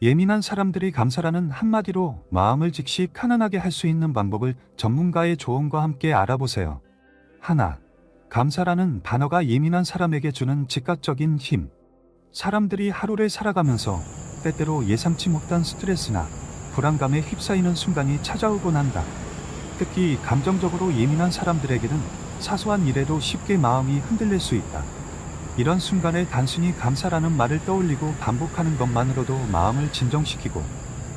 예민한 사람들이 감사라는 한마디로 마음을 즉시 편안하게 할 수 있는 방법을 전문가의 조언과 함께 알아보세요. 하나, 감사라는 단어가 예민한 사람에게 주는 즉각적인 힘. 사람들이 하루를 살아가면서 때때로 예상치 못한 스트레스나 불안감에 휩싸이는 순간이 찾아오곤 한다. 특히 감정적으로 예민한 사람들에게는 사소한 일에도 쉽게 마음이 흔들릴 수 있다. 이런 순간에 단순히 감사라는 말을 떠올리고 반복하는 것만으로도 마음을 진정시키고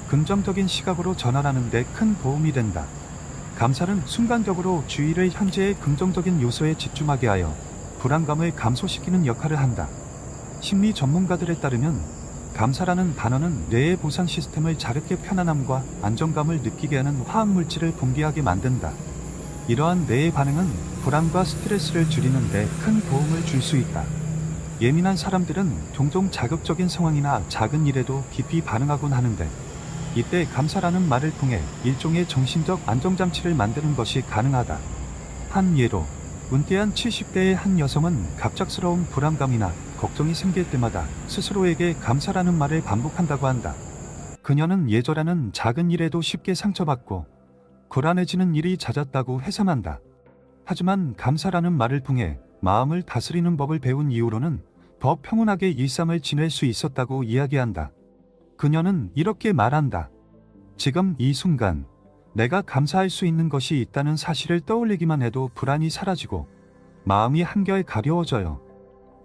긍정적인 시각으로 전환하는 데 큰 도움이 된다. 감사는 순간적으로 주의를 현재의 긍정적인 요소에 집중하게 하여 불안감을 감소시키는 역할을 한다. 심리 전문가들에 따르면 감사라는 단어는 뇌의 보상 시스템을 자극해 편안함과 안정감을 느끼게 하는 화학물질을 분비하게 만든다. 이러한 뇌의 반응은 불안과 스트레스를 줄이는 데 큰 도움을 줄 수 있다. 예민한 사람들은 종종 자극적인 상황이나 작은 일에도 깊이 반응하곤 하는데, 이때 감사라는 말을 통해 일종의 정신적 안정장치를 만드는 것이 가능하다. 한 예로, 은퇴한 70대의 한 여성은 갑작스러운 불안감이나 걱정이 생길 때마다 스스로에게 감사라는 말을 반복한다고 한다. 그녀는 예전에는 작은 일에도 쉽게 상처받고 불안해지는 일이 잦았다고 회상한다. 하지만 감사라는 말을 통해 마음을 다스리는 법을 배운 이후로는 더 평온하게 일상을 지낼 수 있었다고 이야기한다. 그녀는 이렇게 말한다. 지금 이 순간 내가 감사할 수 있는 것이 있다는 사실을 떠올리기만 해도 불안이 사라지고 마음이 한결 가벼워져요.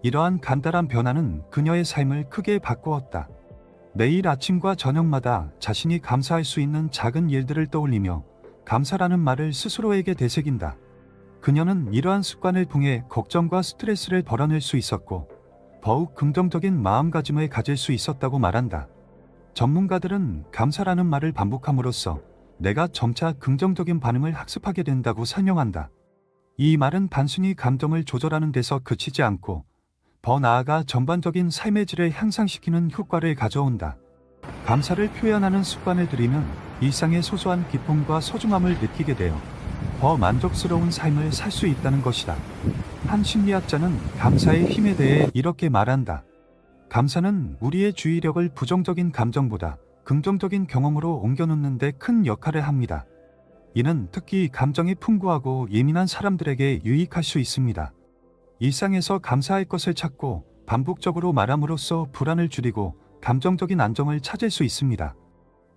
이러한 간단한 변화는 그녀의 삶을 크게 바꾸었다. 매일 아침과 저녁마다 자신이 감사할 수 있는 작은 일들을 떠올리며 감사라는 말을 스스로에게 되새긴다. 그녀는 이러한 습관을 통해 걱정과 스트레스를 덜어낼 수 있었고 더욱 긍정적인 마음가짐을 가질 수 있었다고 말한다. 전문가들은 감사라는 말을 반복함으로써 내가 점차 긍정적인 반응을 학습하게 된다고 설명한다. 이 말은 단순히 감정을 조절하는 데서 그치지 않고 더 나아가 전반적인 삶의 질을 향상시키는 효과를 가져온다. 감사를 표현하는 습관을 들이면 일상의 소소한 기쁨과 소중함을 느끼게 되어 더 만족스러운 삶을 살 수 있다는 것이다. 한 심리학자는 감사의 힘에 대해 이렇게 말한다. 감사는 우리의 주의력을 부정적인 감정보다 긍정적인 경험으로 옮겨놓는 데 큰 역할을 합니다. 이는 특히 감정이 풍부하고 예민한 사람들에게 유익할 수 있습니다. 일상에서 감사할 것을 찾고 반복적으로 말함으로써 불안을 줄이고 감정적인 안정을 찾을 수 있습니다.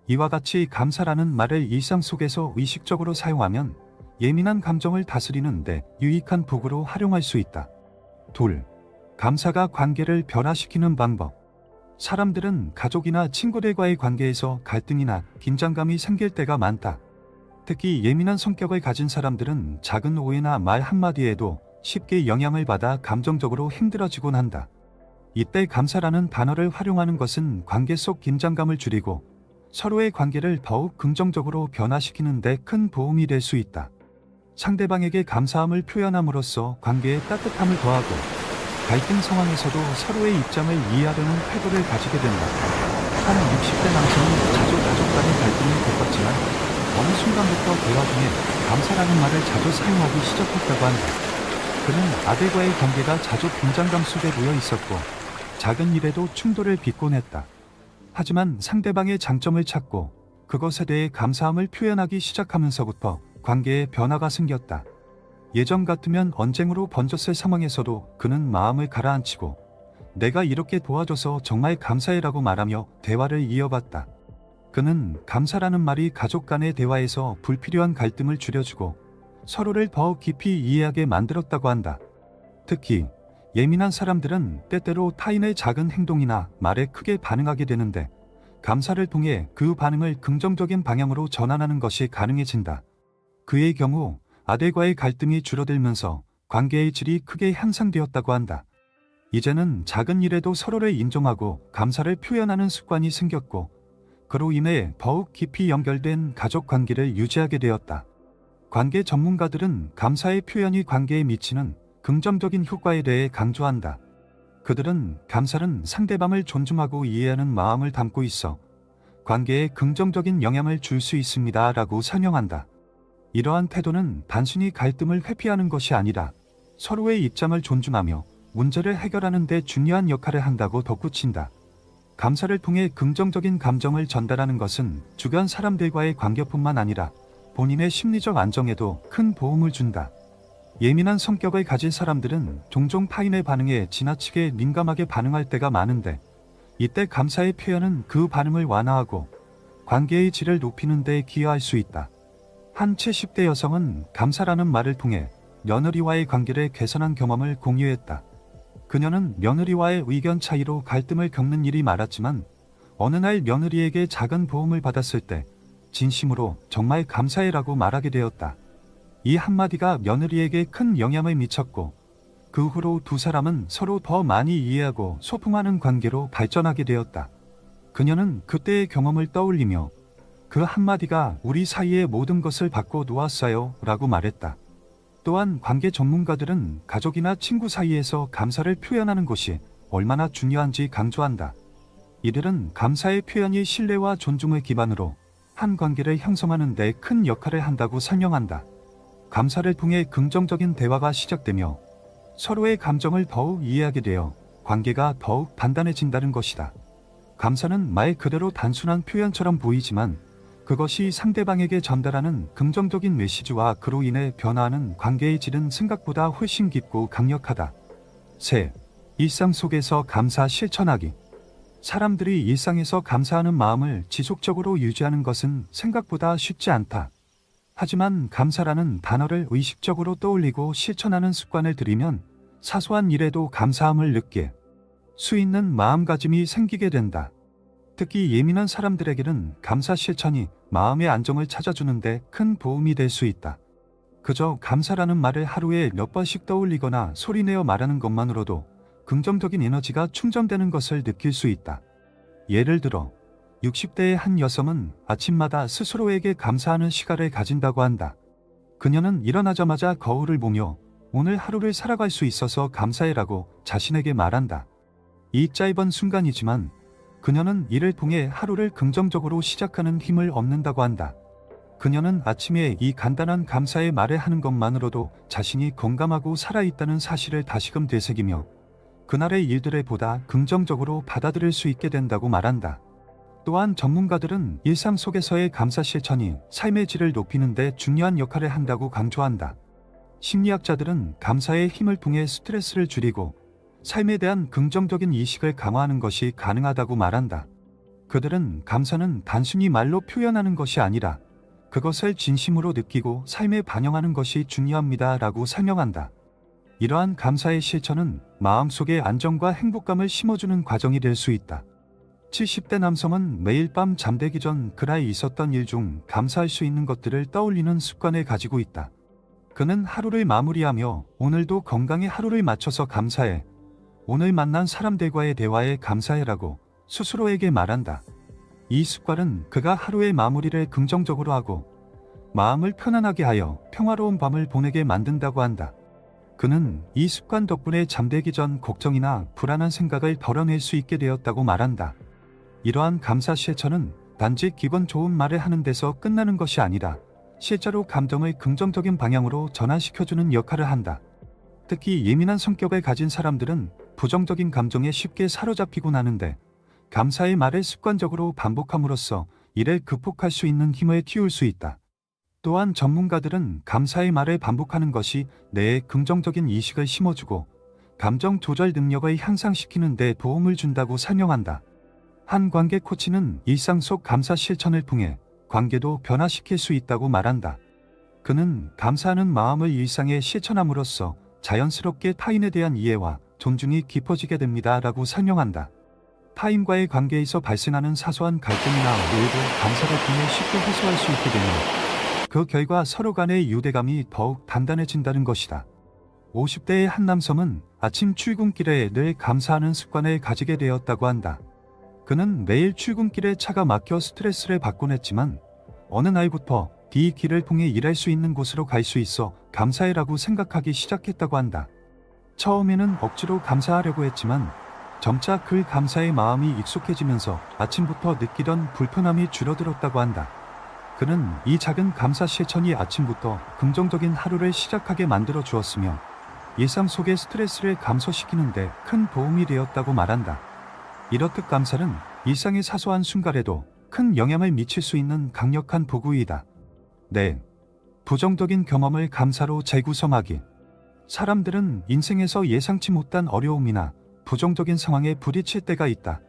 이와 같이 감사라는 말을 일상 속에서 의식적으로 사용하면 예민한 감정을 다스리는 데 유익한 도구로 활용할 수 있다. 2. 감사가 관계를 변화시키는 방법. 사람들은 가족이나 친구들과의 관계에서 갈등이나 긴장감이 생길 때가 많다. 특히 예민한 성격을 가진 사람들은 작은 오해나 말 한마디에도 쉽게 영향을 받아 감정적으로 힘들어지곤 한다. 이때 감사라는 단어를 활용하는 것은 관계 속 긴장감을 줄이고 서로의 관계를 더욱 긍정적으로 변화시키는 데 큰 도움이 될 수 있다. 상대방에게 감사함을 표현함으로써 관계에 따뜻함을 더하고 갈등 상황에서도 서로의 입장을 이해하려는 태도를 가지게 된다. 한 60대 남성은 자주 가족 간의 갈등을 겪었지만 어느 순간부터 대화 중에 감사라는 말을 자주 사용하기 시작했다고 한다. 그는 아들과의 관계가 자주 긴장감 속에 놓여 있었고 작은 일에도 충돌을 빚곤 했다. 하지만 상대방의 장점을 찾고 그것에 대해 감사함을 표현하기 시작하면서부터 관계에 변화가 생겼다. 예전 같으면 언쟁으로 번졌을 상황에서도 그는 마음을 가라앉히고 내가 이렇게 도와줘서 정말 감사해라고 말하며 대화를 이어갔다. 그는 감사라는 말이 가족 간의 대화에서 불필요한 갈등을 줄여주고 서로를 더 깊이 이해하게 만들었다고 한다. 특히 예민한 사람들은 때때로 타인의 작은 행동이나 말에 크게 반응하게 되는데 감사를 통해 그 반응을 긍정적인 방향으로 전환하는 것이 가능해진다. 그의 경우 아들과의 갈등이 줄어들면서 관계의 질이 크게 향상되었다고 한다. 이제는 작은 일에도 서로를 인정하고 감사를 표현하는 습관이 생겼고 그로 인해 더욱 깊이 연결된 가족 관계를 유지하게 되었다. 관계 전문가들은 감사의 표현이 관계에 미치는 긍정적인 효과에 대해 강조한다. 그들은 감사는 상대방을 존중하고 이해하는 마음을 담고 있어 관계에 긍정적인 영향을 줄 수 있습니다 라고 설명한다. 이러한 태도는 단순히 갈등을 회피하는 것이 아니라 서로의 입장을 존중하며 문제를 해결하는 데 중요한 역할을 한다고 덧붙인다. 감사를 통해 긍정적인 감정을 전달하는 것은 주변 사람들과의 관계뿐만 아니라 본인의 심리적 안정에도 큰 도움을 준다. 예민한 성격을 가진 사람들은 종종 타인의 반응에 지나치게 민감하게 반응할 때가 많은데, 이때 감사의 표현은 그 반응을 완화하고 관계의 질을 높이는 데 기여할 수 있다. 한 70대 여성은 감사라는 말을 통해 며느리와의 관계를 개선한 경험을 공유했다. 그녀는 며느리와의 의견 차이로 갈등을 겪는 일이 많았지만, 어느 날 며느리에게 작은 도움을 받았을 때 진심으로 정말 감사해라고 말하게 되었다. 이 한마디가 며느리에게 큰 영향을 미쳤고, 그 후로 두 사람은 서로 더 많이 이해하고 소통하는 관계로 발전하게 되었다. 그녀는 그때의 경험을 떠올리며 그 한마디가 우리 사이의 모든 것을 바꿔 놓았어요 라고 말했다. 또한 관계 전문가들은 가족이나 친구 사이에서 감사를 표현하는 것이 얼마나 중요한지 강조한다. 이들은 감사의 표현이 신뢰와 존중을 기반으로 한 관계를 형성하는 데 큰 역할을 한다고 설명한다. 감사를 통해 긍정적인 대화가 시작되며 서로의 감정을 더욱 이해하게 되어 관계가 더욱 단단해진다는 것이다. 감사는 말 그대로 단순한 표현처럼 보이지만, 그것이 상대방에게 전달하는 긍정적인 메시지와 그로 인해 변화하는 관계의 질은 생각보다 훨씬 깊고 강력하다. 셋, 일상 속에서 감사 실천하기. 사람들이 일상에서 감사하는 마음을 지속적으로 유지하는 것은 생각보다 쉽지 않다. 하지만 감사라는 단어를 의식적으로 떠올리고 실천하는 습관을 들이면 사소한 일에도 감사함을 느낄 수 있는 마음가짐이 생기게 된다. 특히 예민한 사람들에게는 감사 실천이 마음의 안정을 찾아주는데 큰 도움이 될 수 있다. 그저 감사라는 말을 하루에 몇 번씩 떠올리거나 소리내어 말하는 것만으로도 긍정적인 에너지가 충전되는 것을 느낄 수 있다. 예를 들어 60대의 한 여성은 아침마다 스스로에게 감사하는 시간을 가진다고 한다. 그녀는 일어나자마자 거울을 보며 오늘 하루를 살아갈 수 있어서 감사해라고 자신에게 말한다. 이 짧은 순간이지만 그녀는 이를 통해 하루를 긍정적으로 시작하는 힘을 얻는다고 한다. 그녀는 아침에 이 간단한 감사의 말을 하는 것만으로도 자신이 건강하고 살아있다는 사실을 다시금 되새기며 그날의 일들을 보다 긍정적으로 받아들일 수 있게 된다고 말한다. 또한 전문가들은 일상 속에서의 감사 실천이 삶의 질을 높이는 데 중요한 역할을 한다고 강조한다. 심리학자들은 감사의 힘을 통해 스트레스를 줄이고 삶에 대한 긍정적인 인식을 강화하는 것이 가능하다고 말한다. 그들은 감사는 단순히 말로 표현하는 것이 아니라 그것을 진심으로 느끼고 삶에 반영하는 것이 중요합니다 라고 설명한다. 이러한 감사의 실천은 마음속에 안정과 행복감을 심어주는 과정이 될 수 있다. 70대 남성은 매일 밤 잠들기 전 그날 있었던 일 중 감사할 수 있는 것들을 떠올리는 습관을 가지고 있다. 그는 하루를 마무리하며 오늘도 건강에 하루를 맞춰서 감사해. 오늘 만난 사람들과의 대화에 감사해라고 스스로에게 말한다. 이 습관은 그가 하루의 마무리를 긍정적으로 하고 마음을 편안하게 하여 평화로운 밤을 보내게 만든다고 한다. 그는 이 습관 덕분에 잠들기 전 걱정이나 불안한 생각을 덜어낼 수 있게 되었다고 말한다. 이러한 감사 실천은 단지 기분 좋은 말을 하는 데서 끝나는 것이 아니라 실제로 감정을 긍정적인 방향으로 전환시켜주는 역할을 한다. 특히 예민한 성격을 가진 사람들은 부정적인 감정에 쉽게 사로잡히곤 하는데, 감사의 말을 습관적으로 반복함으로써 이를 극복할 수 있는 힘을 키울 수 있다. 또한 전문가들은 감사의 말을 반복하는 것이 뇌에 긍정적인 인식을 심어주고 감정 조절 능력을 향상시키는 데 도움을 준다고 설명한다. 한 관계 코치는 일상 속 감사 실천을 통해 관계도 변화시킬 수 있다고 말한다. 그는 감사하는 마음을 일상에 실천함으로써 자연스럽게 타인에 대한 이해와 존중이 깊어지게 됩니다 라고 설명한다. 타인과의 관계에서 발생하는 사소한 갈등이나 오해도 감사를 통해 쉽게 해소할 수 있게 되며 그 결과 서로 간의 유대감이 더욱 단단해진다는 것이다. 50대의 한 남성은 아침 출근길에 늘 감사하는 습관을 가지게 되었다고 한다. 그는 매일 출근길에 차가 막혀 스트레스를 받곤 했지만 어느 날부터 이 길을 통해 일할 수 있는 곳으로 갈 수 있어 감사해라고 생각하기 시작했다고 한다. 처음에는 억지로 감사하려고 했지만 점차 그 감사의 마음이 익숙해지면서 아침부터 느끼던 불편함이 줄어들었다고 한다. 그는 이 작은 감사 실천이 아침부터 긍정적인 하루를 시작하게 만들어 주었으며 일상 속의 스트레스를 감소시키는 데 큰 도움이 되었다고 말한다. 이렇듯 감사는 일상의 사소한 순간에도 큰 영향을 미칠 수 있는 강력한 도구이다. 네. 부정적인 경험을 감사로 재구성하기. 사람들은 인생에서 예상치 못한 어려움이나 부정적인 상황에 부딪힐 때가 있다.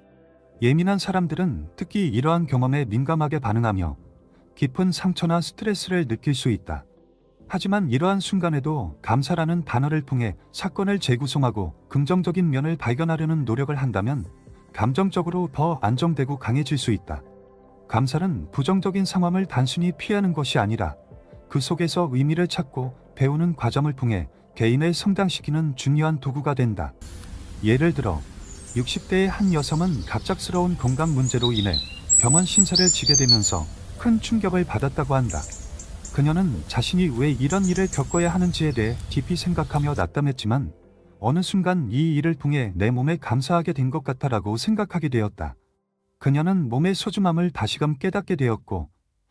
예민한 사람들은 특히 이러한 경험에 민감하게 반응하며 깊은 상처나 스트레스를 느낄 수 있다. 하지만 이러한 순간에도 감사라는 단어를 통해 사건을 재구성하고 긍정적인 면을 발견하려는 노력을 한다면 감정적으로 더 안정되고 강해질 수 있다. 감사는 부정적인 상황을 단순히 피하는 것이 아니라 그 속에서 의미를 찾고 배우는 과정을 통해 개인을 성장시키는 중요한 도구가 된다. 예를 들어 60대의 한 여성은 갑작스러운 건강 문제로 인해 병원 신세를 지게 되면서 큰 충격을 받았다고 한다. 그녀는 자신이 왜 이런 일을 겪어야 하는지에 대해 깊이 생각하며 낙담했지만 어느 순간 이 일을 통해 내 몸에 감사하게 된 것 같다라고 생각하게 되었다. 그녀는 몸의 소중함을 다시금 깨닫게 되었고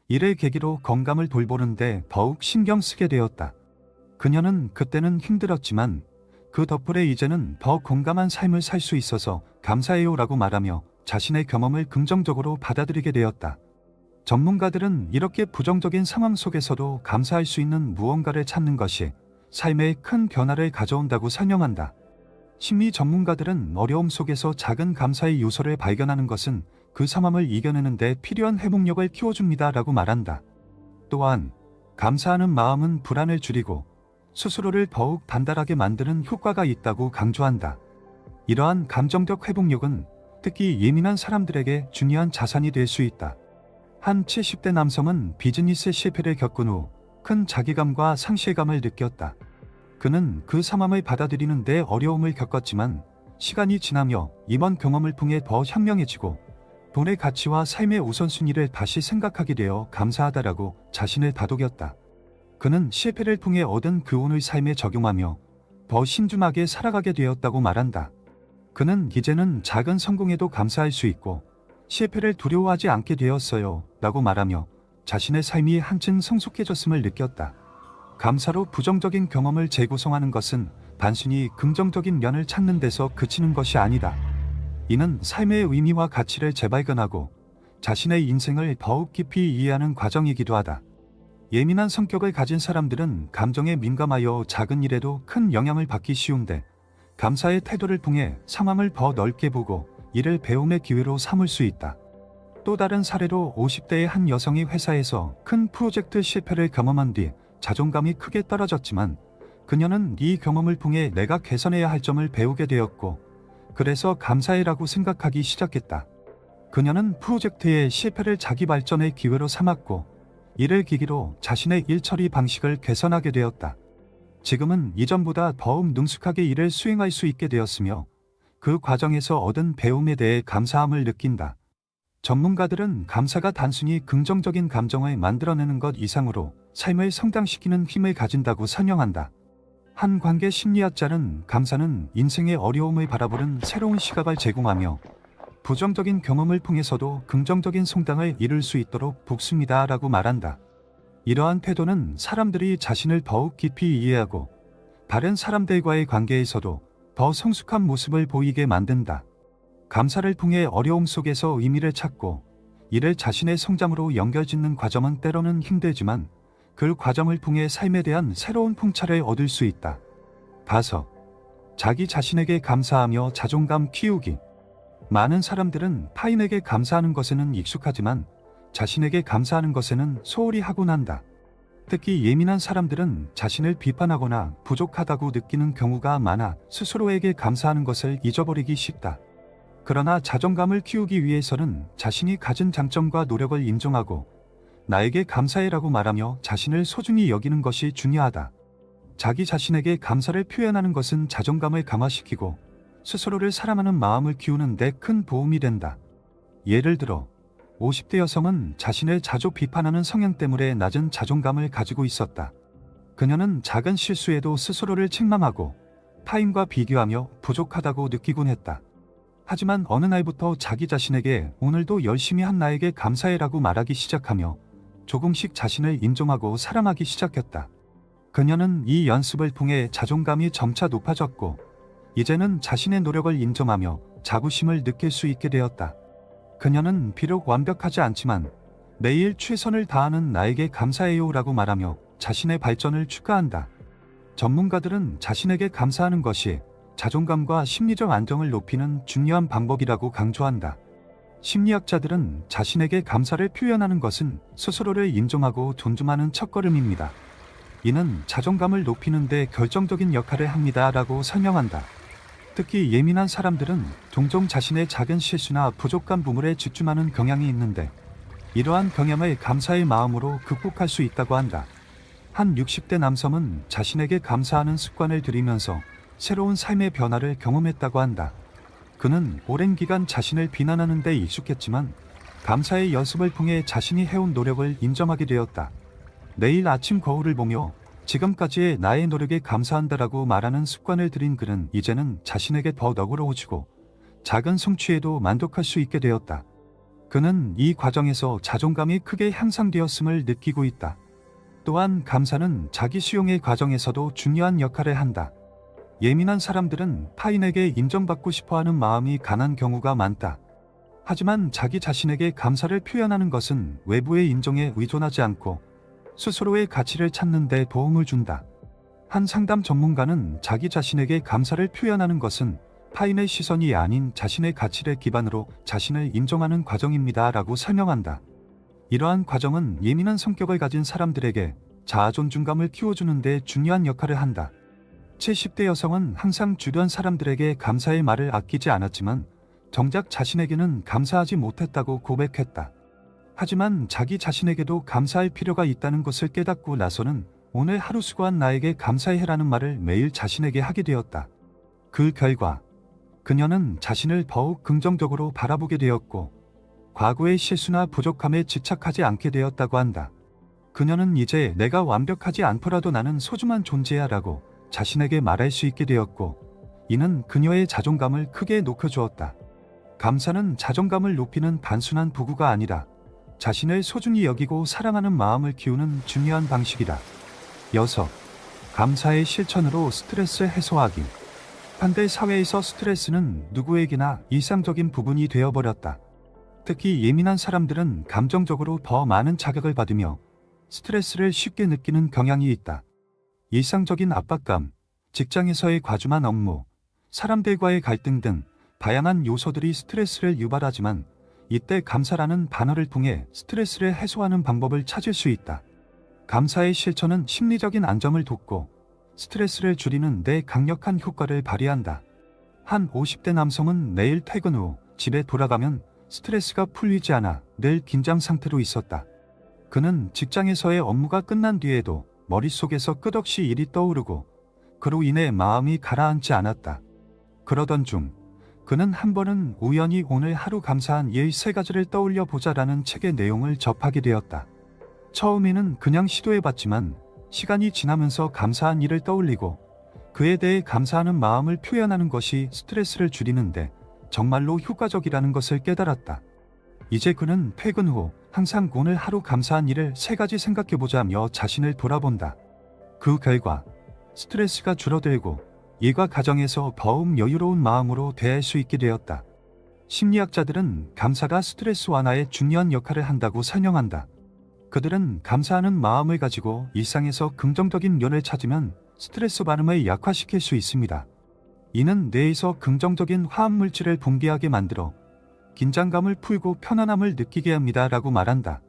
이를 계기로 건강을 돌보는데 더욱 신경 쓰게 되었다. 그녀는 그때는 힘들었지만 그 덕분에 이제는 더 건강한 삶을 살 수 있어서 감사해요라고 말하며 자신의 경험을 긍정적으로 받아들이게 되었다. 전문가들은 이렇게 부정적인 상황 속에서도 감사할 수 있는 무언가를 찾는 것이 삶에 큰 변화를 가져온다고 설명한다. 심리 전문가들은 어려움 속에서 작은 감사의 요소를 발견하는 것은 그 상황을 이겨내는 데 필요한 회복력을 키워줍니다라고 말한다. 또한 감사하는 마음은 불안을 줄이고 스스로를 더욱 단단하게 만드는 효과가 있다고 강조한다. 이러한 감정적 회복력은 특히 예민한 사람들에게 중요한 자산이 될 수 있다. 한 70대 남성은 비즈니스 실패를 겪은 후 큰 자기감과 상실감을 느꼈다. 그는 그 상황을 받아들이는 데 어려움을 겪었지만 시간이 지나며 이번 경험을 통해 더 현명해지고 돈의 가치와 삶의 우선순위를 다시 생각하게 되어 감사하다라고 자신을 다독였다. 그는 실패를 통해 얻은 교훈을 삶에 적용하며 더 신중하게 살아가게 되었다고 말한다. 그는 이제는 작은 성공에도 감사할 수 있고 실패를 두려워하지 않게 되었어요 라고 말하며 자신의 삶이 한층 성숙해졌음을 느꼈다. 감사로 부정적인 경험을 재구성하는 것은 단순히 긍정적인 면을 찾는 데서 그치는 것이 아니다. 이는 삶의 의미와 가치를 재발견하고 자신의 인생을 더욱 깊이 이해하는 과정이기도 하다. 예민한 성격을 가진 사람들은 감정에 민감하여 작은 일에도 큰 영향을 받기 쉬운데 감사의 태도를 통해 상황을 더 넓게 보고 이를 배움의 기회로 삼을 수 있다. 또 다른 사례로 50대의 한 여성이 회사에서 큰 프로젝트 실패를 경험한 뒤 자존감이 크게 떨어졌지만 그녀는 이 경험을 통해 내가 개선해야 할 점을 배우게 되었고 그래서 감사해라고 생각하기 시작했다. 그녀는 프로젝트의 실패를 자기 발전의 기회로 삼았고 이를 계기로 자신의 일 처리 방식을 개선하게 되었다. 지금은 이전보다 더욱 능숙하게 일을 수행할 수 있게 되었으며 그 과정에서 얻은 배움에 대해 감사함을 느낀다. 전문가들은 감사가 단순히 긍정적인 감정을 만들어내는 것 이상으로 삶을 성장시키는 힘을 가진다고 설명한다. 한 관계 심리학자는 감사는 인생의 어려움을 바라보는 새로운 시각을 제공하며 부정적인 경험을 통해서도 긍정적인 성장을 이룰 수 있도록 돕습니다라고 말한다. 이러한 태도는 사람들이 자신을 더욱 깊이 이해하고 다른 사람들과의 관계에서도 더 성숙한 모습을 보이게 만든다. 감사를 통해 어려움 속에서 의미를 찾고 이를 자신의 성장으로 연결짓는 과정은 때로는 힘들지만 그 과정을 통해 삶에 대한 새로운 풍차를 얻을 수 있다. 5. 자기 자신에게 감사하며 자존감 키우기. 많은 사람들은 타인에게 감사하는 것에는 익숙하지만 자신에게 감사하는 것에는 소홀히 하곤 한다. 특히 예민한 사람들은 자신을 비판하거나 부족하다고 느끼는 경우가 많아 스스로에게 감사하는 것을 잊어버리기 쉽다. 그러나 자존감을 키우기 위해서는 자신이 가진 장점과 노력을 인정하고 나에게 감사해라고 말하며 자신을 소중히 여기는 것이 중요하다. 자기 자신에게 감사를 표현하는 것은 자존감을 강화시키고 스스로를 사랑하는 마음을 키우는 데 큰 도움이 된다. 예를 들어 50대 여성은 자신을 자주 비판하는 성향 때문에 낮은 자존감을 가지고 있었다. 그녀는 작은 실수에도 스스로를 책망하고 타인과 비교하며 부족하다고 느끼곤 했다. 하지만 어느 날부터 자기 자신에게 오늘도 열심히 한 나에게 감사해라고 말하기 시작하며 조금씩 자신을 인정하고 사랑하기 시작했다. 그녀는 이 연습을 통해 자존감이 점차 높아졌고 이제는 자신의 노력을 인정하며 자부심을 느낄 수 있게 되었다. 그녀는 비록 완벽하지 않지만 매일 최선을 다하는 나에게 감사해요라고 말하며 자신의 발전을 축하한다. 전문가들은 자신에게 감사하는 것이 자존감과 심리적 안정을 높이는 중요한 방법이라고 강조한다. 심리학자들은 자신에게 감사를 표현하는 것은 스스로를 인정하고 존중하는 첫걸음입니다. 이는 자존감을 높이는 데 결정적인 역할을 합니다라고 설명한다. 특히 예민한 사람들은 종종 자신의 작은 실수나 부족한 부분에 집중하는 경향이 있는데 이러한 경향을 감사의 마음으로 극복할 수 있다고 한다. 한 60대 남성은 자신에게 감사하는 습관을 들이면서 새로운 삶의 변화를 경험했다고 한다. 그는 오랜 기간 자신을 비난하는 데 익숙했지만 감사의 연습을 통해 자신이 해온 노력을 인정하게 되었다. 매일 아침 거울을 보며 지금까지의 나의 노력에 감사한다라고 말하는 습관을 들인 그는 이제는 자신에게 더 너그러워지고 작은 성취에도 만족할 수 있게 되었다. 그는 이 과정에서 자존감이 크게 향상되었음을 느끼고 있다. 또한 감사는 자기 수용의 과정에서도 중요한 역할을 한다. 예민한 사람들은 타인에게 인정받고 싶어하는 마음이 강한 경우가 많다. 하지만 자기 자신에게 감사를 표현하는 것은 외부의 인정에 의존하지 않고 스스로의 가치를 찾는 데 도움을 준다. 한 상담 전문가는 자기 자신에게 감사를 표현하는 것은 타인의 시선이 아닌 자신의 가치를 기반으로 자신을 인정하는 과정입니다 라고 설명한다. 이러한 과정은 예민한 성격을 가진 사람들에게 자아존중감을 키워주는 데 중요한 역할을 한다. 70대 여성은 항상 주변 사람들에게 감사의 말을 아끼지 않았지만 정작 자신에게는 감사하지 못했다고 고백했다. 하지만 자기 자신에게도 감사할 필요가 있다는 것을 깨닫고 나서는 오늘 하루 수고한 나에게 감사해라는 말을 매일 자신에게 하게 되었다. 그 결과 그녀는 자신을 더욱 긍정적으로 바라보게 되었고 과거의 실수나 부족함에 집착하지 않게 되었다고 한다. 그녀는 이제 내가 완벽하지 않더라도 나는 소중한 존재야 라고 자신에게 말할 수 있게 되었고 이는 그녀의 자존감을 크게 높여주었다. 감사는 자존감을 높이는 단순한 도구가 아니라 자신을 소중히 여기고 사랑하는 마음을 키우는 중요한 방식이다. 6. 감사의 실천으로 스트레스 해소하기. 현대 사회에서 스트레스는 누구에게나 일상적인 부분이 되어버렸다. 특히 예민한 사람들은 감정적으로 더 많은 자극을 받으며 스트레스를 쉽게 느끼는 경향이 있다. 일상적인 압박감, 직장에서의 과중한 업무, 사람들과의 갈등 등 다양한 요소들이 스트레스를 유발하지만 이때 감사라는 단어를 통해 스트레스를 해소하는 방법을 찾을 수 있다. 감사의 실천은 심리적인 안정을 돕고 스트레스를 줄이는 데 강력한 효과를 발휘한다. 한 50대 남성은 매일 퇴근 후 집에 돌아가면 스트레스가 풀리지 않아 늘 긴장 상태로 있었다. 그는 직장에서의 업무가 끝난 뒤에도 머릿속에서 끝없이 일이 떠오르고 그로 인해 마음이 가라앉지 않았다. 그러던 중 그는 한 번은 우연히 오늘 하루 감사한 일 3가지를 떠올려 보자라는 책의 내용을 접하게 되었다. 처음에는 그냥 시도해봤지만 시간이 지나면서 감사한 일을 떠올리고 그에 대해 감사하는 마음을 표현하는 것이 스트레스를 줄이는데 정말로 효과적이라는 것을 깨달았다. 이제 그는 퇴근 후 항상 오늘 하루 감사한 일을 3가지 생각해보자며 자신을 돌아본다. 그 결과 스트레스가 줄어들고 일과 가정에서 더욱 여유로운 마음으로 대할 수 있게 되었다. 심리학자들은 감사가 스트레스 완화에 중요한 역할을 한다고 설명한다. 그들은 감사하는 마음을 가지고 일상에서 긍정적인 면을 찾으면 스트레스 반응을 약화시킬 수 있습니다. 이는 뇌에서 긍정적인 화합물질을 분비하게 만들어 긴장감을 풀고 편안함을 느끼게 합니다 라고 말한다.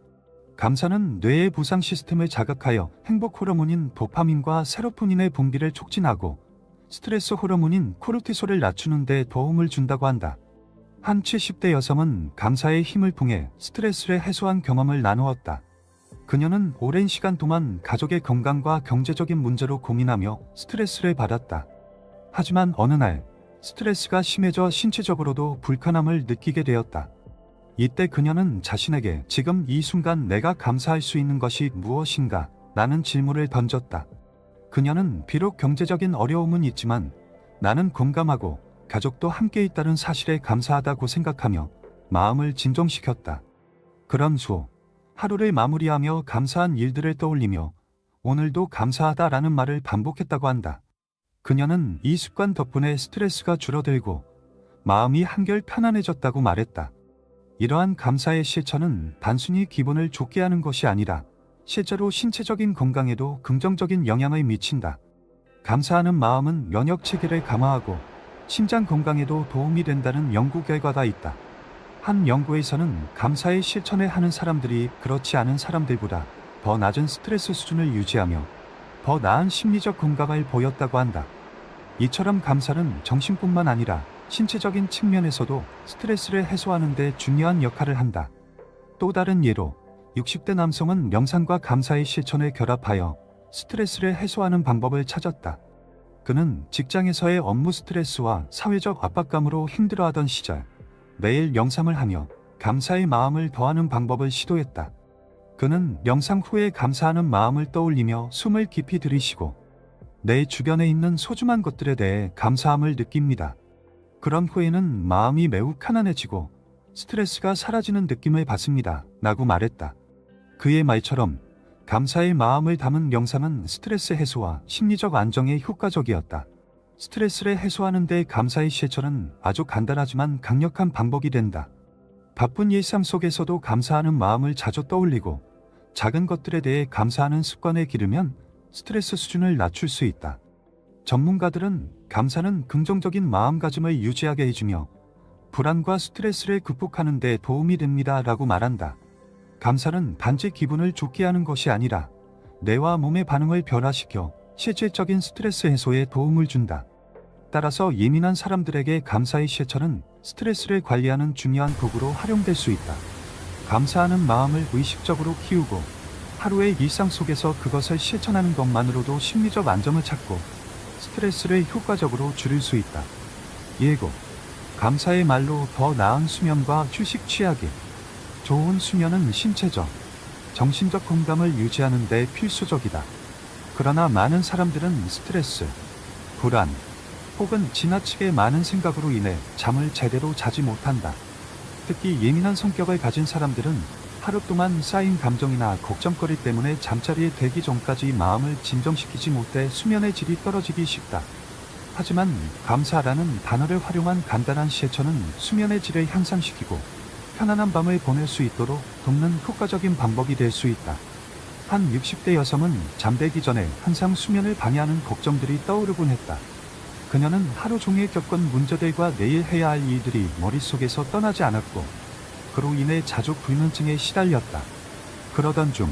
감사는 뇌의 보상 시스템을 자극하여 행복 호르몬인 도파민과 세로토닌의 분비를 촉진하고 스트레스 호르몬인 코르티솔을 낮추는 데 도움을 준다고 한다. 한 70대 여성은 감사의 힘을 통해 스트레스를 해소한 경험을 나누었다. 그녀는 오랜 시간 동안 가족의 건강과 경제적인 문제로 고민하며 스트레스를 받았다. 하지만 어느 날 스트레스가 심해져 신체적으로도 불편함을 느끼게 되었다. 이때 그녀는 자신에게 지금 이 순간 내가 감사할 수 있는 것이 무엇인가? 라는 질문을 던졌다. 그녀는 비록 경제적인 어려움은 있지만 나는 건강하고 가족도 함께 있다는 사실에 감사하다고 생각하며 마음을 진정시켰다. 그런 후 하루를 마무리하며 감사한 일들을 떠올리며 오늘도 감사하다라는 말을 반복했다고 한다. 그녀는 이 습관 덕분에 스트레스가 줄어들고 마음이 한결 편안해졌다고 말했다. 이러한 감사의 실천은 단순히 기분을 좋게 하는 것이 아니라 실제로 신체적인 건강에도 긍정적인 영향을 미친다. 감사하는 마음은 면역 체계를 강화하고 심장 건강에도 도움이 된다는 연구 결과가 있다. 한 연구에서는 감사의 실천을 하는 사람들이 그렇지 않은 사람들보다 더 낮은 스트레스 수준을 유지하며 더 나은 심리적 건강을 보였다고 한다. 이처럼 감사는 정신뿐만 아니라 신체적인 측면에서도 스트레스를 해소하는 데 중요한 역할을 한다. 또 다른 예로 60대 남성은 명상과 감사의 실천을 결합하여 스트레스를 해소하는 방법을 찾았다. 그는 직장에서의 업무 스트레스와 사회적 압박감으로 힘들어하던 시절 매일 명상을 하며 감사의 마음을 더하는 방법을 시도했다. 그는 명상 후에 감사하는 마음을 떠올리며 숨을 깊이 들이쉬고 내 주변에 있는 소중한 것들에 대해 감사함을 느낍니다. 그런 후에는 마음이 매우 편안해지고 스트레스가 사라지는 느낌을 받습니다. 라고 말했다. 그의 말처럼 감사의 마음을 담은 명상은 스트레스 해소와 심리적 안정에 효과적이었다. 스트레스를 해소하는 데 감사의 실천은 아주 간단하지만 강력한 방법이 된다. 바쁜 일상 속에서도 감사하는 마음을 자주 떠올리고 작은 것들에 대해 감사하는 습관을 기르면 스트레스 수준을 낮출 수 있다. 전문가들은 감사는 긍정적인 마음가짐을 유지하게 해주며 불안과 스트레스를 극복하는 데 도움이 됩니다. 라고 말한다. 감사는 단지 기분을 좋게 하는 것이 아니라 뇌와 몸의 반응을 변화시켜 실질적인 스트레스 해소에 도움을 준다. 따라서 예민한 사람들에게 감사의 실천은 스트레스를 관리하는 중요한 도구로 활용될 수 있다. 감사하는 마음을 의식적으로 키우고 하루의 일상 속에서 그것을 실천하는 것만으로도 심리적 안정을 찾고 스트레스를 효과적으로 줄일 수 있다. 예고. 감사의 말로 더 나은 수면과 휴식 취하기. 좋은 수면은 신체적, 정신적 건강을 유지하는 데 필수적이다. 그러나 많은 사람들은 스트레스, 불안, 혹은 지나치게 많은 생각으로 인해 잠을 제대로 자지 못한다. 특히 예민한 성격을 가진 사람들은 하루 동안 쌓인 감정이나 걱정거리 때문에 잠자리에 들기 전까지 마음을 진정시키지 못해 수면의 질이 떨어지기 쉽다. 하지만 감사라는 단어를 활용한 간단한 실천은 수면의 질을 향상시키고 편안한 밤을 보낼 수 있도록 돕는 효과적인 방법이 될 수 있다. 한 60대 여성은 잠들기 전에 항상 수면을 방해하는 걱정들이 떠오르곤 했다. 그녀는 하루 종일 겪은 문제들과 내일 해야 할 일들이 머릿속에서 떠나지 않았고 그로 인해 자주 불면증에 시달렸다. 그러던 중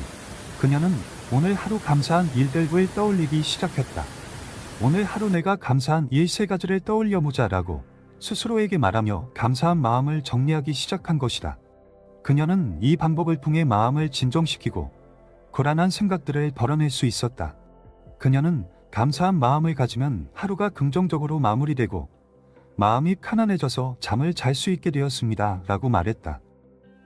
그녀는 오늘 하루 감사한 일들을 떠올리기 시작했다. 오늘 하루 내가 감사한 일 3가지를 떠올려보자라고 스스로에게 말하며 감사한 마음을 정리하기 시작한 것이다. 그녀는 이 방법을 통해 마음을 진정시키고 불안한 생각들을 덜어낼 수 있었다. 그녀는 감사한 마음을 가지면 하루가 긍정적으로 마무리되고 마음이 편안해져서 잠을 잘 수 있게 되었습니다. 라고 말했다.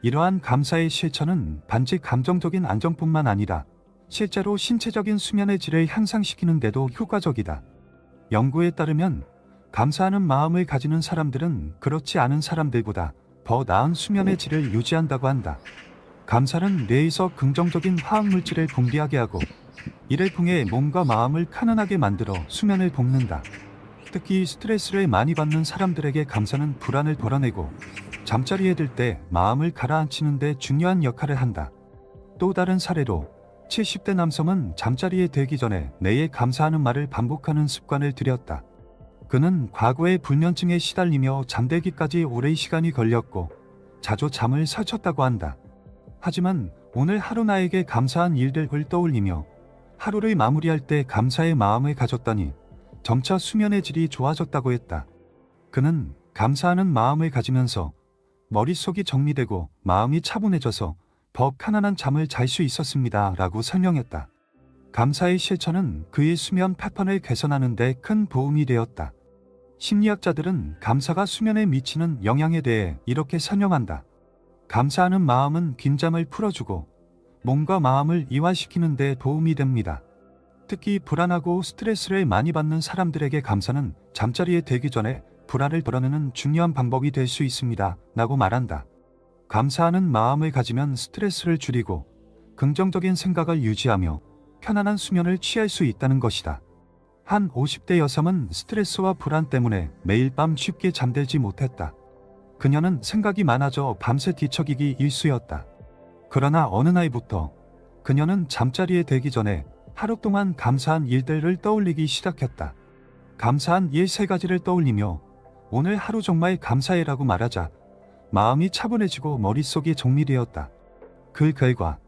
이러한 감사의 실천은 단지 감정적인 안정뿐만 아니라 실제로 신체적인 수면의 질을 향상시키는 데도 효과적이다. 연구에 따르면 감사하는 마음을 가지는 사람들은 그렇지 않은 사람들보다 더 나은 수면의 질을 유지한다고 한다. 감사는 뇌에서 긍정적인 화학물질을 분비하게 하고 이를 통해 몸과 마음을 편안하게 만들어 수면을 돕는다. 특히 스트레스를 많이 받는 사람들에게 감사는 불안을 덜어내고 잠자리에 들 때 마음을 가라앉히는 데 중요한 역할을 한다. 또 다른 사례로 70대 남성은 잠자리에 들기 전에 매일 감사하는 말을 반복하는 습관을 들였다. 그는 과거의 불면증에 시달리며 잠들기까지 오랜 시간이 걸렸고 자주 잠을 설쳤다고 한다. 하지만 오늘 하루 나에게 감사한 일들을 떠올리며 하루를 마무리할 때 감사의 마음을 가졌더니 점차 수면의 질이 좋아졌다고 했다. 그는 감사하는 마음을 가지면서 머릿속이 정리되고 마음이 차분해져서 더 편안한 잠을 잘 수 있었습니다. 라고 설명했다. 감사의 실천은 그의 수면 패턴을 개선하는 데 큰 도움이 되었다. 심리학자들은 감사가 수면에 미치는 영향에 대해 이렇게 설명한다. 감사하는 마음은 긴장을 풀어주고 몸과 마음을 이완시키는 데 도움이 됩니다. 특히 불안하고 스트레스를 많이 받는 사람들에게 감사는 잠자리에 들기 전에 불안을 덜어내는 중요한 방법이 될 수 있습니다. 라고 말한다. 감사하는 마음을 가지면 스트레스를 줄이고 긍정적인 생각을 유지하며 편안한 수면을 취할 수 있다는 것이다. 한 50대 여성은 스트레스와 불안 때문에 매일 밤 쉽게 잠들지 못했다. 그녀는 생각이 많아져 밤새 뒤척이기 일쑤였다. 그러나 어느 날부터 그녀는 잠자리에 들기 전에 하루 동안 감사한 일들을 떠올리기 시작했다. 감사한 일 3가지를 떠올리며 오늘 하루 정말 감사해라고 말하자 마음이 차분해지고 머릿속이 정리되었다. 그 결과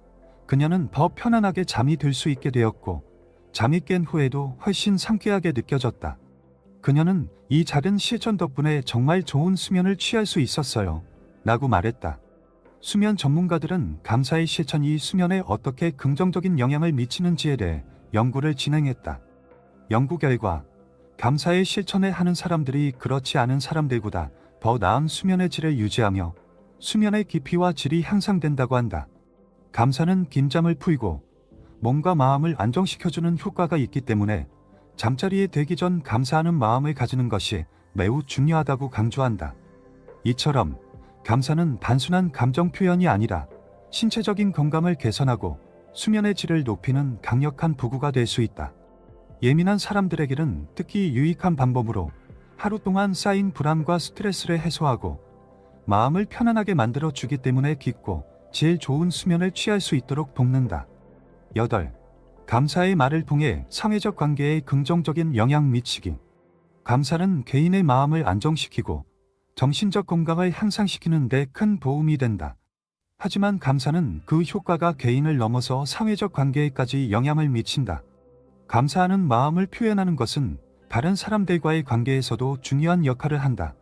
그녀는 더 편안하게 잠이 들 수 있게 되었고 잠이 깬 후에도 훨씬 상쾌하게 느껴졌다. 그녀는 이 작은 실천 덕분에 정말 좋은 수면을 취할 수 있었어요. 라고 말했다. 수면 전문가들은 감사의 실천이 수면에 어떻게 긍정적인 영향을 미치는지에 대해 연구를 진행했다. 연구 결과 감사의 실천을 하는 사람들이 그렇지 않은 사람들보다 더 나은 수면의 질을 유지하며 수면의 깊이와 질이 향상된다고 한다. 감사는 긴장을 풀고 몸과 마음을 안정시켜주는 효과가 있기 때문에 잠자리에 들기 전 감사하는 마음을 가지는 것이 매우 중요하다고 강조한다. 이처럼 감사는 단순한 감정 표현이 아니라 신체적인 건강을 개선하고 수면의 질을 높이는 강력한 도구가 될 수 있다. 예민한 사람들에게는 특히 유익한 방법으로 하루 동안 쌓인 불안과 스트레스를 해소하고 마음을 편안하게 만들어 주기 때문에 깊고 질 좋은 수면을 취할 수 있도록 돕는다. 8. 감사의 말을 통해 사회적 관계에 긍정적인 영향 미치기. 감사는 개인의 마음을 안정시키고 정신적 건강을 향상시키는 데 큰 도움이 된다. 하지만 감사는 그 효과가 개인을 넘어서 사회적 관계에까지 영향을 미친다. 감사하는 마음을 표현하는 것은 다른 사람들과의 관계에서도 중요한 역할을 한다.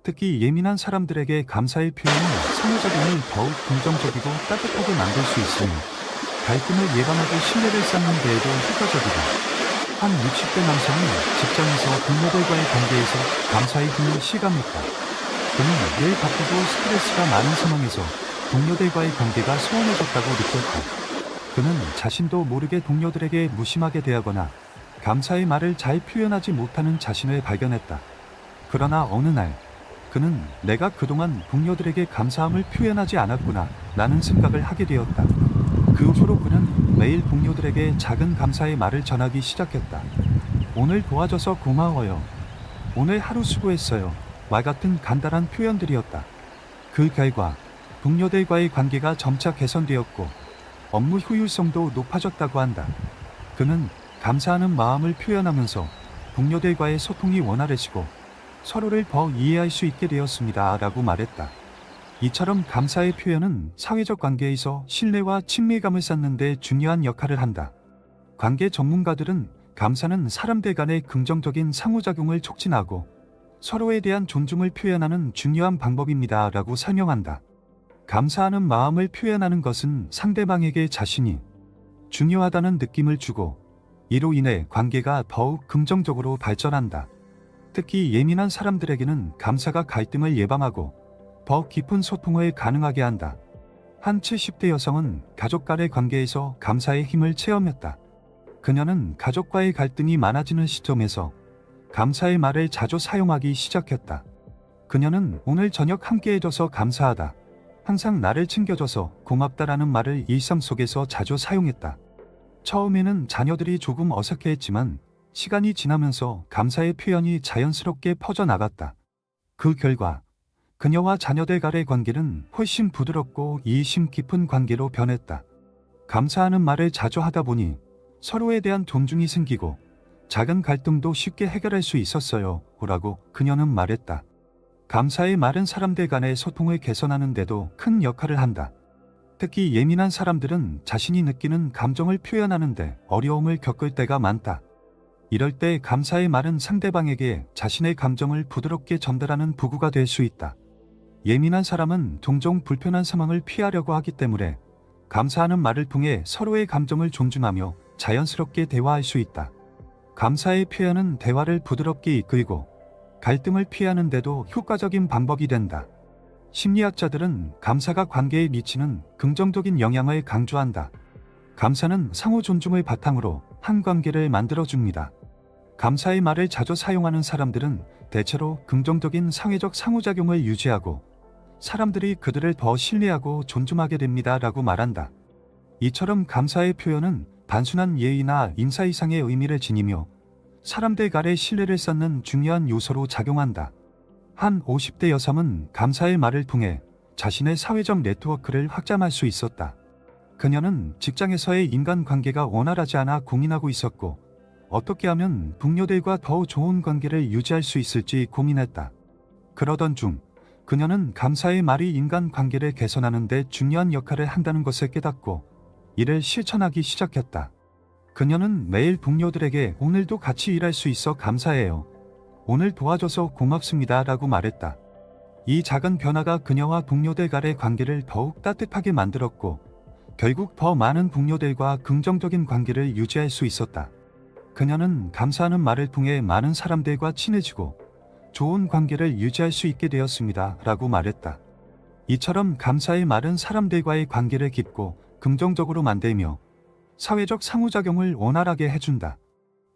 특히 예민한 사람들에게 감사의 표현은 상호작용을 더욱 긍정적이고 따뜻하게 만들 수 있으며 갈등을 예방하고 신뢰를 쌓는 데에도 효과적이다. 한 60대 남성은 직장에서 동료들과의 관계에서 감사의 힘을 실감했다. 그는 늘 바쁘고 스트레스가 많은 상황에서 동료들과의 관계가 소원해졌다고 느꼈다. 그는 자신도 모르게 동료들에게 무심하게 대하거나 감사의 말을 잘 표현하지 못하는 자신을 발견했다. 그러나 어느 날 그는 내가 그동안 동료들에게 감사함을 표현하지 않았구나 라는 생각을 하게 되었다. 그 후로 그는 매일 동료들에게 작은 감사의 말을 전하기 시작했다. 오늘 도와줘서 고마워요. 오늘 하루 수고했어요. 와 같은 간단한 표현들이었다. 그 결과 동료들과의 관계가 점차 개선되었고 업무 효율성도 높아졌다고 한다. 그는 감사하는 마음을 표현하면서 동료들과의 소통이 원활해지고 서로를 더 이해할 수 있게 되었습니다. 라고 말했다. 이처럼 감사의 표현은 사회적 관계에서 신뢰와 친밀감을 쌓는 데 중요한 역할을 한다. 관계 전문가들은 감사는 사람들 간의 긍정적인 상호작용을 촉진하고 서로에 대한 존중을 표현하는 중요한 방법입니다. 라고 설명한다. 감사하는 마음을 표현하는 것은 상대방에게 자신이 중요하다는 느낌을 주고 이로 인해 관계가 더욱 긍정적으로 발전한다. 특히 예민한 사람들에게는 감사가 갈등을 예방하고 더 깊은 소통을 가능하게 한다. 한 70대 여성은 가족 간의 관계에서 감사의 힘을 체험했다. 그녀는 가족과의 갈등이 많아지는 시점에서 감사의 말을 자주 사용하기 시작했다. 그녀는 오늘 저녁 함께 해줘서 감사하다. 항상 나를 챙겨줘서 고맙다라는 말을 일상 속에서 자주 사용했다. 처음에는 자녀들이 조금 어색해했지만 시간이 지나면서 감사의 표현이 자연스럽게 퍼져나갔다. 그 결과 그녀와 자녀들 간의 관계는 훨씬 부드럽고 이해심 깊은 관계로 변했다. 감사하는 말을 자주 하다 보니 서로에 대한 존중이 생기고 작은 갈등도 쉽게 해결할 수 있었어요. 라고 그녀는 말했다. 감사의 말은 사람들 간의 소통을 개선하는 데도 큰 역할을 한다. 특히 예민한 사람들은 자신이 느끼는 감정을 표현하는데 어려움을 겪을 때가 많다. 이럴 때 감사의 말은 상대방에게 자신의 감정을 부드럽게 전달하는 도구가 될 수 있다. 예민한 사람은 종종 불편한 상황을 피하려고 하기 때문에 감사하는 말을 통해 서로의 감정을 존중하며 자연스럽게 대화할 수 있다. 감사의 표현은 대화를 부드럽게 이끌고 갈등을 피하는 데도 효과적인 방법이 된다. 심리학자들은 감사가 관계에 미치는 긍정적인 영향을 강조한다. 감사는 상호 존중을 바탕으로 한 관계를 만들어줍니다. 감사의 말을 자주 사용하는 사람들은 대체로 긍정적인 사회적 상호작용을 유지하고 사람들이 그들을 더 신뢰하고 존중하게 됩니다. 라고 말한다. 이처럼 감사의 표현은 단순한 예의나 인사 이상의 의미를 지니며 사람들 간의 신뢰를 쌓는 중요한 요소로 작용한다. 한 50대 여성은 감사의 말을 통해 자신의 사회적 네트워크를 확장할 수 있었다. 그녀는 직장에서의 인간관계가 원활하지 않아 고민하고 있었고, 어떻게 하면 동료들과 더 좋은 관계를 유지할 수 있을지 고민했다. 그러던 중 그녀는 감사의 말이 인간관계를 개선하는 데 중요한 역할을 한다는 것을 깨닫고 이를 실천하기 시작했다. 그녀는 매일 동료들에게 오늘도 같이 일할 수 있어 감사해요. 오늘 도와줘서 고맙습니다 라고 말했다. 이 작은 변화가 그녀와 동료들 간의 관계를 더욱 따뜻하게 만들었고, 결국 더 많은 동료들과 긍정적인 관계를 유지할 수 있었다. 그녀는 감사하는 말을 통해 많은 사람들과 친해지고 좋은 관계를 유지할 수 있게 되었습니다 라고 말했다. 이처럼 감사의 말은 사람들과의 관계를 깊고 긍정적으로 만들며 사회적 상호작용을 원활하게 해준다.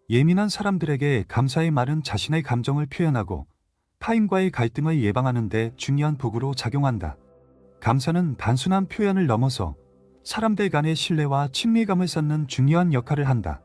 예민한 사람들에게 감사의 말은 자신의 감정을 표현하고 타인과의 갈등을 예방하는 데 중요한 도구로 작용한다. 감사는 단순한 표현을 넘어서 사람들 간의 신뢰와 친밀감을 쌓는 중요한 역할을 한다.